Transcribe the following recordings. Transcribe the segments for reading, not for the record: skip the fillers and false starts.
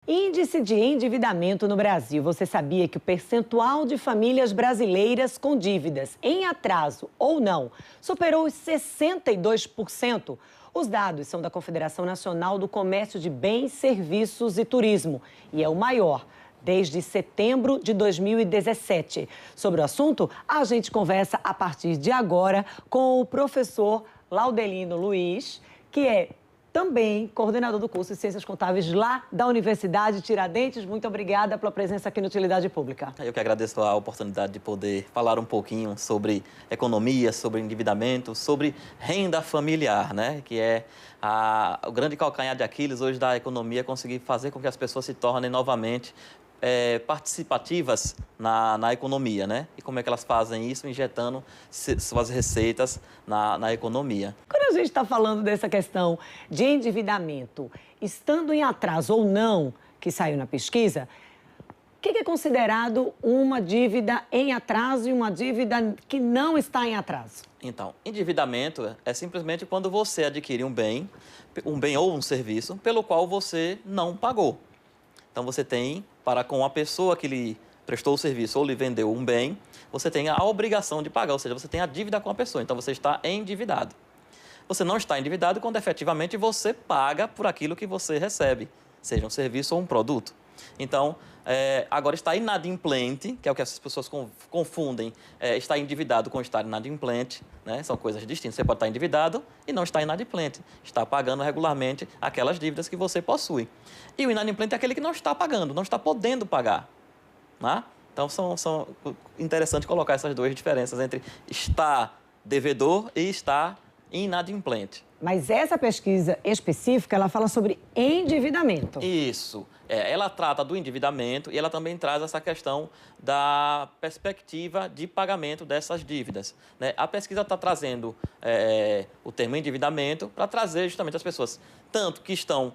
Índice de endividamento no Brasil. Você sabia que o percentual de famílias brasileiras com dívidas em atraso ou não superou os 62%? Os dados são da Confederação Nacional do Comércio de Bens, Serviços e Turismo e é o maior desde setembro de 2017. Sobre o assunto, a gente conversa a partir de agora com o professor Laudelino Luiz, que é também coordenador do curso de Ciências Contábeis lá da Universidade Tiradentes. Muito obrigada pela presença aqui no Utilidade Pública. Eu que agradeço a oportunidade de poder falar um pouquinho sobre economia, sobre endividamento, sobre renda familiar, né? Que é o grande calcanhar de Aquiles hoje da economia, conseguir fazer com que as pessoas se tornem novamente participativas na economia, né? E como é que elas fazem isso? Injetando suas receitas na economia. Quando a gente está falando dessa questão de endividamento, estando em atraso ou não, que saiu na pesquisa, o que é considerado uma dívida em atraso e uma dívida que não está em atraso? Então, endividamento é simplesmente quando você adquire um bem ou um serviço pelo qual você não pagou. Então, você tem, para com a pessoa que lhe prestou o serviço ou lhe vendeu um bem, você tem a obrigação de pagar, ou seja, você tem a dívida com a pessoa, então você está endividado. Você não está endividado quando efetivamente você paga por aquilo que você recebe, seja um serviço ou um produto. Então, agora está inadimplente, que é o que as pessoas confundem, estar endividado com estar inadimplente, né? São coisas distintas. Você pode estar endividado e não estar inadimplente, está pagando regularmente aquelas dívidas que você possui. E o inadimplente é aquele que não está pagando, não está podendo pagar, né? Então, são interessante colocar essas duas diferenças entre estar devedor e estar inadimplente. Mas essa pesquisa específica, ela fala sobre endividamento. Isso. Ela trata do endividamento e ela também traz essa questão da perspectiva de pagamento dessas dívidas, né? A pesquisa está trazendo o termo endividamento para trazer justamente as pessoas, tanto que estão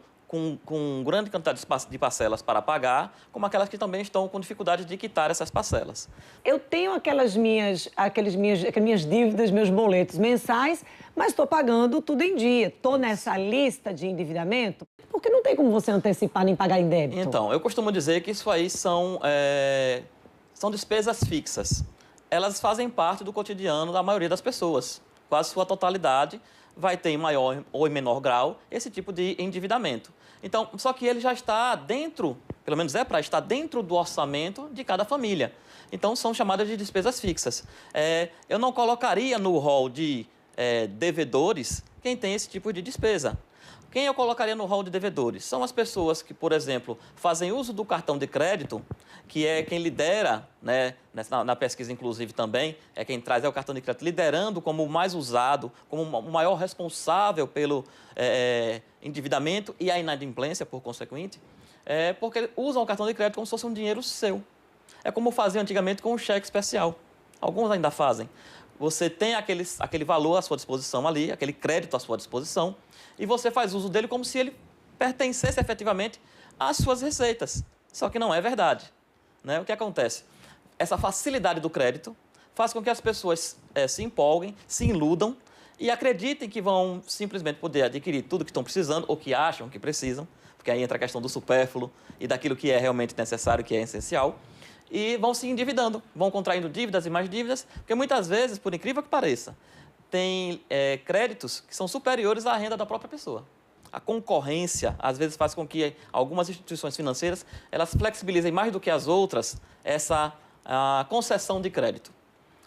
com grande quantidade de parcelas para pagar, como aquelas que também estão com dificuldade de quitar essas parcelas. Eu tenho aquelas minhas dívidas, meus boletos mensais, mas estou pagando tudo em dia. Estou nessa lista de endividamento, porque não tem como você antecipar nem pagar em débito. Então, eu costumo dizer que isso aí são despesas fixas. Elas fazem parte do cotidiano da maioria das pessoas. Quase sua totalidade vai ter em maior ou em menor grau esse tipo de endividamento. Então, só que ele já está dentro, pelo menos para estar dentro do orçamento de cada família. Então, são chamadas de despesas fixas. Eu não colocaria no rol de devedores quem tem esse tipo de despesa. Quem eu colocaria no rol de devedores? São as pessoas que, por exemplo, fazem uso do cartão de crédito, que é quem lidera, né, na pesquisa inclusive também, é quem traz o cartão de crédito liderando como o mais usado, como o maior responsável pelo endividamento e a inadimplência, por consequente, porque usam o cartão de crédito como se fosse um dinheiro seu. É como faziam antigamente com um cheque especial. Alguns ainda fazem. Você tem aquele valor à sua disposição ali, aquele crédito à sua disposição, e você faz uso dele como se ele pertencesse efetivamente às suas receitas. Só que não é verdade, né? O que acontece? Essa facilidade do crédito faz com que as pessoas se empolguem, se iludam e acreditem que vão simplesmente poder adquirir tudo que estão precisando ou que acham que precisam, porque aí entra a questão do supérfluo e daquilo que é realmente necessário, que é essencial, e vão se endividando, vão contraindo dívidas e mais dívidas, porque muitas vezes, por incrível que pareça, tem créditos que são superiores à renda da própria pessoa. A concorrência, às vezes, faz com que algumas instituições financeiras elas flexibilizem mais do que as outras essa concessão de crédito.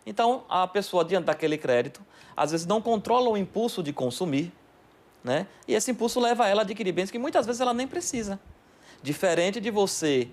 Então, a pessoa, diante daquele crédito, às vezes não controla o impulso de consumir, né? E esse impulso leva ela a adquirir bens que muitas vezes ela nem precisa. Diferente de você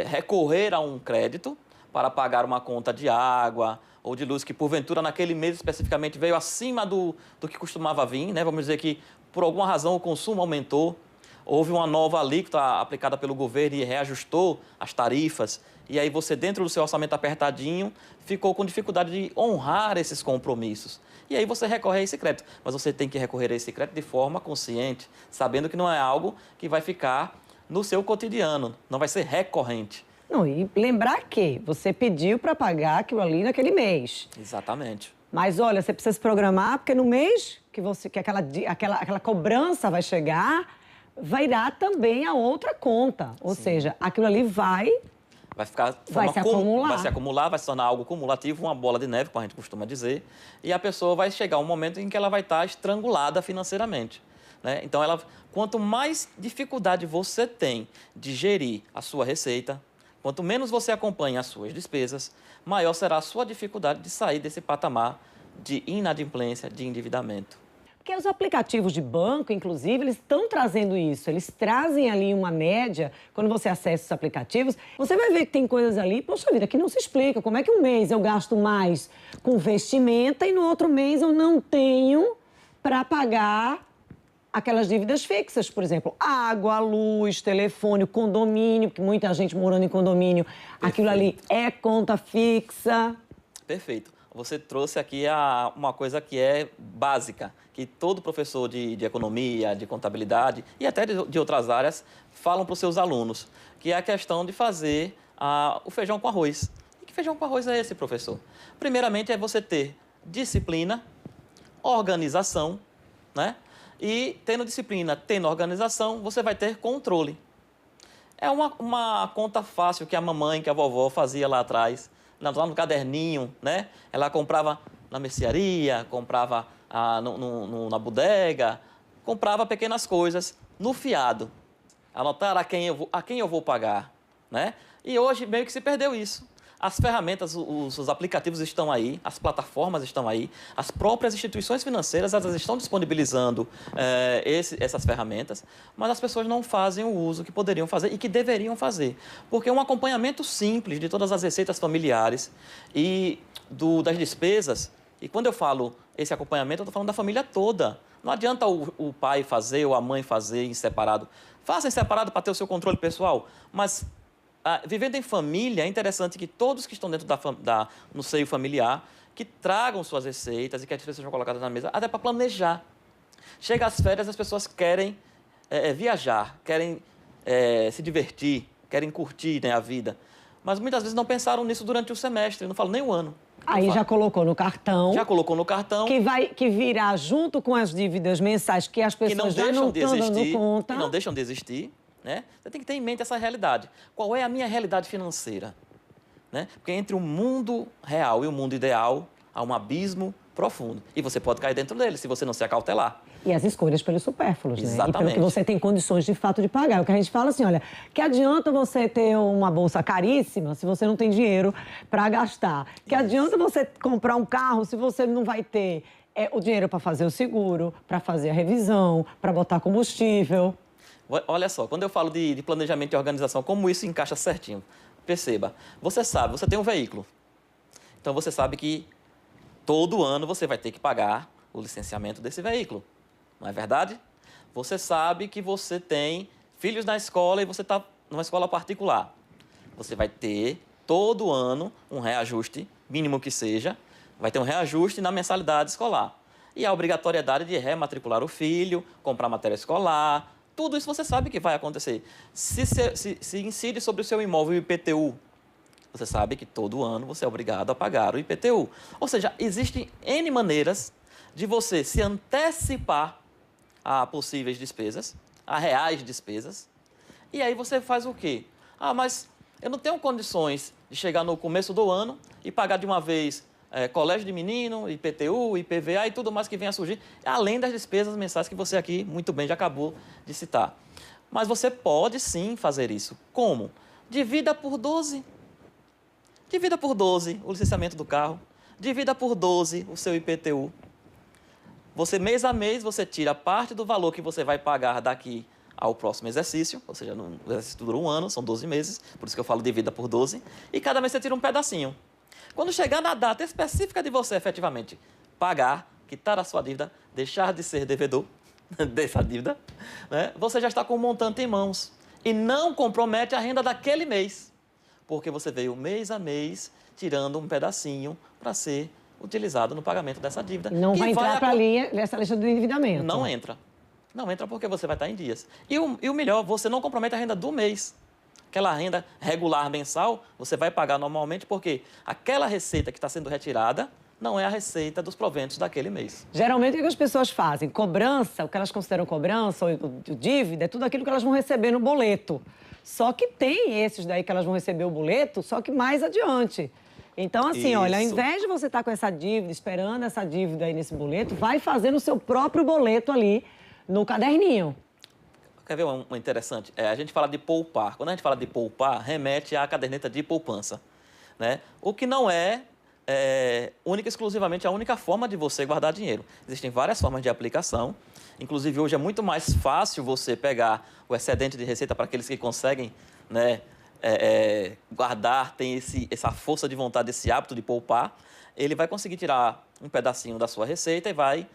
recorrer a um crédito para pagar uma conta de água ou de luz que, porventura, naquele mês especificamente veio acima do que costumava vir, né? Vamos dizer que, por alguma razão, o consumo aumentou, houve uma nova alíquota aplicada pelo governo e reajustou as tarifas, e aí você, dentro do seu orçamento apertadinho, ficou com dificuldade de honrar esses compromissos. E aí você recorre a esse crédito. Mas você tem que recorrer a esse crédito de forma consciente, sabendo que não é algo que vai ficar no seu cotidiano, não vai ser recorrente. Não, e lembrar que você pediu para pagar aquilo ali naquele mês. Exatamente. Mas olha, você precisa se programar, porque no mês que aquela cobrança vai chegar, virá também a outra conta. Ou seja, aquilo ali vai se acumular. Vai se acumular, vai se tornar algo cumulativo, uma bola de neve, como a gente costuma dizer, e a pessoa vai chegar um momento em que ela vai estar estrangulada financeiramente, né? Então, quanto mais dificuldade você tem de gerir a sua receita, quanto menos você acompanha as suas despesas, maior será a sua dificuldade de sair desse patamar de inadimplência, de endividamento. Porque os aplicativos de banco, inclusive, eles estão trazendo isso. Eles trazem ali uma média. Quando você acessa os aplicativos, você vai ver que tem coisas ali, poxa vida, que não se explica. Como é que um mês eu gasto mais com vestimenta e no outro mês eu não tenho para pagar aquelas dívidas fixas, por exemplo, água, luz, telefone, condomínio, porque muita gente morando em condomínio, aquilo ali é conta fixa. Perfeito. Você trouxe aqui uma coisa que é básica, que todo professor de economia, de contabilidade e até de outras áreas falam para os seus alunos, que é a questão de fazer o feijão com arroz. E que feijão com arroz é esse, professor? Primeiramente, é você ter disciplina, organização, né? E tendo disciplina, tendo organização, você vai ter controle. É uma conta fácil que a mamãe, que a vovó fazia lá atrás, lá no caderninho, né? Ela comprava na mercearia, comprava na bodega, comprava pequenas coisas no fiado. Anotar a quem eu vou pagar, né? E hoje meio que se perdeu isso. As ferramentas, os aplicativos estão aí, as plataformas estão aí, as próprias instituições financeiras elas estão disponibilizando essas ferramentas, mas as pessoas não fazem o uso que poderiam fazer e que deveriam fazer. Porque um acompanhamento simples de todas as receitas familiares e das despesas, e quando eu falo esse acompanhamento, eu estou falando da família toda. Não adianta o pai fazer ou a mãe fazer em separado. Faça em separado para ter o seu controle pessoal, mas vivendo em família, é interessante que todos que estão dentro no seio familiar, que tragam suas receitas e que as receitas sejam colocadas na mesa, até para planejar. Chega às férias, as pessoas querem viajar, querem se divertir, querem curtir, né, a vida. Mas muitas vezes não pensaram nisso durante o semestre, não falo nem o ano. Aí já colocou no cartão. Já colocou no cartão. Que virá junto com as dívidas mensais que as pessoas já não estão dando conta. Que não deixam de existir. Né? Você tem que ter em mente essa realidade. Qual é a minha realidade financeira? Né? Porque entre o mundo real e o mundo ideal há um abismo profundo. E você pode cair dentro dele se você não se acautelar. E as escolhas pelos supérfluos, né? Exatamente. E pelo que você tem condições de fato de pagar. É o que a gente fala assim, olha, que adianta você ter uma bolsa caríssima se você não tem dinheiro para gastar? Que adianta você comprar um carro se você não vai ter o dinheiro para fazer o seguro, para fazer a revisão, para botar combustível? Olha só, quando eu falo de planejamento e organização, como isso encaixa certinho? Perceba, você sabe, você tem um veículo. Então, você sabe que todo ano você vai ter que pagar o licenciamento desse veículo. Não é verdade? Você sabe que você tem filhos na escola e você está numa escola particular. Você vai ter, todo ano, um reajuste, mínimo que seja, vai ter um reajuste na mensalidade escolar. E a obrigatoriedade de rematricular o filho, comprar matéria escolar. Tudo isso você sabe que vai acontecer. Se incide sobre o seu imóvel o IPTU, você sabe que todo ano você é obrigado a pagar o IPTU. Ou seja, existem N maneiras de você se antecipar a possíveis despesas, a reais despesas. E aí você faz o quê? Mas eu não tenho condições de chegar no começo do ano e pagar de uma vez colégio de menino, IPTU, IPVA e tudo mais que venha a surgir, além das despesas mensais que você aqui muito bem já acabou de citar. Mas você pode sim fazer isso. Como? Divida por 12. Divida por 12 o licenciamento do carro. Divida por 12 o seu IPTU. Você, mês a mês, você tira parte do valor que você vai pagar daqui ao próximo exercício, ou seja, o exercício dura um ano, são 12 meses, por isso que eu falo divida por 12, e cada mês você tira um pedacinho. Quando chegar na data específica de você efetivamente pagar, quitar a sua dívida, deixar de ser devedor dessa dívida, né, você já está com um montante em mãos e não compromete a renda daquele mês, porque você veio mês a mês tirando um pedacinho para ser utilizado no pagamento dessa dívida. Não vai entrar para essa lista do endividamento. Não entra. Não entra porque você vai estar em dias. E o melhor, você não compromete a renda do mês. Aquela renda regular mensal, você vai pagar normalmente porque aquela receita que está sendo retirada não é a receita dos proventos daquele mês. Geralmente, o que as pessoas fazem? Cobrança, o que elas consideram cobrança ou dívida, é tudo aquilo que elas vão receber no boleto. Só que tem esses daí que elas vão receber o boleto, só que mais adiante. Então, assim, olha, ao invés de você estar com essa dívida, esperando essa dívida aí nesse boleto, vai fazendo o seu próprio boleto ali no caderninho. Quer ver uma interessante? A gente fala de poupar. Quando a gente fala de poupar, remete à caderneta de poupança, né? O que não é única e exclusivamente a única forma de você guardar dinheiro. Existem várias formas de aplicação. Inclusive, hoje é muito mais fácil você pegar o excedente de receita para aqueles que conseguem, né, guardar, tem essa força de vontade, esse hábito de poupar. Ele vai conseguir tirar um pedacinho da sua receita e vai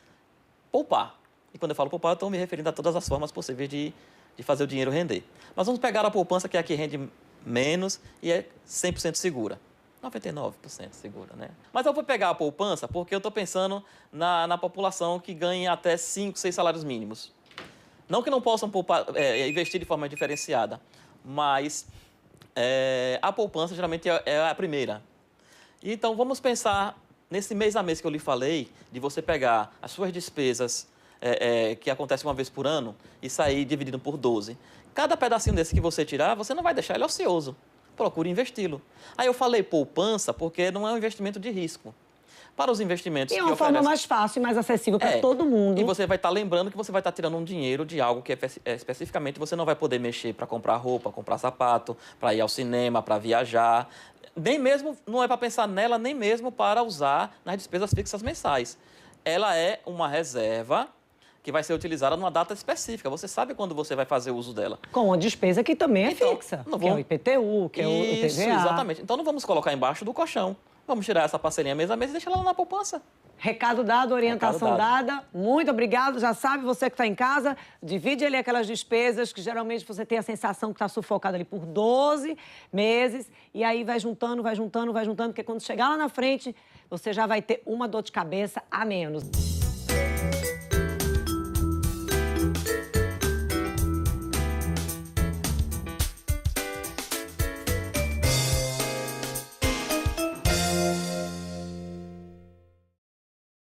poupar. E quando eu falo poupar, eu estou me referindo a todas as formas possíveis de fazer o dinheiro render. Mas vamos pegar a poupança, que é a que rende menos e é 100% segura. 99% segura, né? Mas eu vou pegar a poupança porque eu estou pensando na população que ganha até 5, 6 salários mínimos. Não que não possam poupar, investir de forma diferenciada, mas a poupança geralmente é a primeira. Então, vamos pensar nesse mês a mês que eu lhe falei, de você pegar as suas despesas, que acontece uma vez por ano, e sair dividido por 12. Cada pedacinho desse que você tirar, você não vai deixar ele ocioso. Procure investi-lo. Aí eu falei poupança porque não é um investimento de risco. Para os investimentos E é uma forma mais fácil e mais acessível para todo mundo. E você vai estar lembrando que você vai estar tirando um dinheiro de algo que especificamente você não vai poder mexer para comprar roupa, comprar sapato, para ir ao cinema, para viajar. Nem mesmo, não é para pensar nela, nem mesmo para usar nas despesas fixas mensais. Ela é uma reserva que vai ser utilizada numa data específica. Você sabe quando você vai fazer uso dela. Com a despesa que também é fixa, que é o IPTU, que é o IPVA. Isso, exatamente. Então não vamos colocar embaixo do colchão. Vamos tirar essa parcelinha mês a mês e deixar ela lá na poupança. Recado dado, orientação dada. Muito obrigado. Já sabe, você que está em casa, divide ali aquelas despesas que geralmente você tem a sensação que está sufocado ali por 12 meses. E aí vai juntando, vai juntando, vai juntando, porque quando chegar lá na frente, você já vai ter uma dor de cabeça a menos.